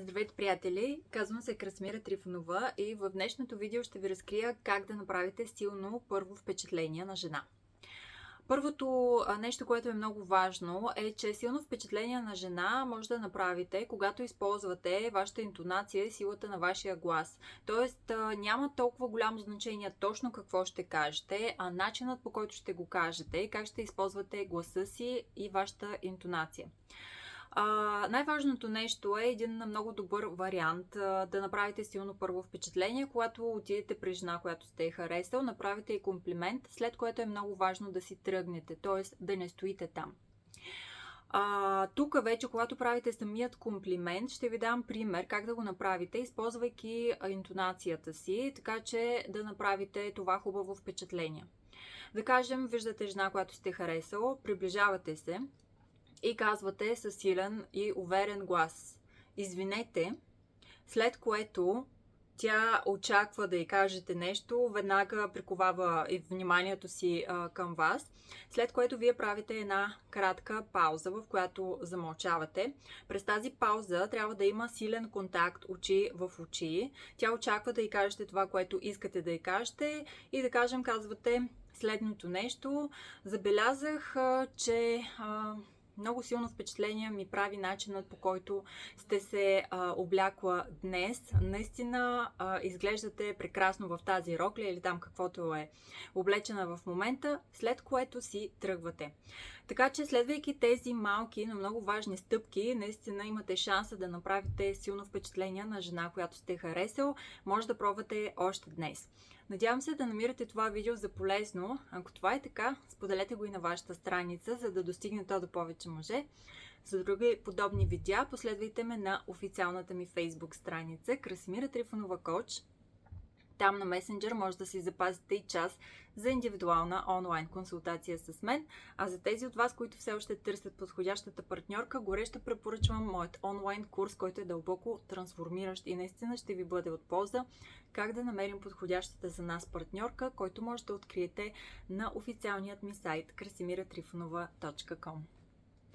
Здравейте, приятели! Казвам се Красимира Трифонова и в днешното видео ще ви разкрия как да направите силно първо впечатление на жена. Първото нещо, което е много важно, е, че силно впечатление на жена може да направите, когато използвате вашата интонация и силата на вашия глас. Тоест няма толкова голямо значение точно какво ще кажете, а начинът, по който ще го кажете и как ще използвате гласа си и вашата интонация. Най-важното нещо е един много добър вариант да направите силно първо впечатление. Когато отидете при жена, която сте я харесал, направите и комплимент, след което е много важно да си тръгнете, т.е. да не стоите там. Тук вече, когато правите самият комплимент, ще ви дам пример как да го направите, използвайки интонацията си, така че да направите това хубаво впечатление. Да кажем, виждате жена, която сте харесал, приближавате се и казвате със силен и уверен глас: извинете, след което тя очаква да й кажете нещо, веднага приковава и вниманието си към вас, след което вие правите една кратка пауза, в която замълчавате. През тази пауза трябва да има силен контакт очи в очи. Тя очаква да й кажете това, което искате да й кажете и да кажем, казвате следното нещо: забелязах, че много силно впечатление ми прави начинът, по който сте се облякла днес. Наистина изглеждате прекрасно в тази рокля или там каквото е облечена в момента, след което си тръгвате. Така че, следвайки тези малки, но много важни стъпки, наистина имате шанса да направите силно впечатление на жена, която сте харесал. Може да пробвате още днес. Надявам се да намирате това видео за полезно. Ако това е така, споделете го и на вашата страница, за да достигне то до повече мъже. За други подобни видеа последвайте ме на официалната ми Facebook страница Красимира Трифонова Коуч. Там на месенджер може да си запазите и час за индивидуална онлайн консултация с мен. А за тези от вас, които все още търсят подходящата партньорка, горещо препоръчвам моят онлайн курс, който е дълбоко трансформиращ и наистина ще ви бъде от полза. Как да намерим подходящата за нас партньорка, който може да откриете на официалният ми сайт krasимiratrifonova.com.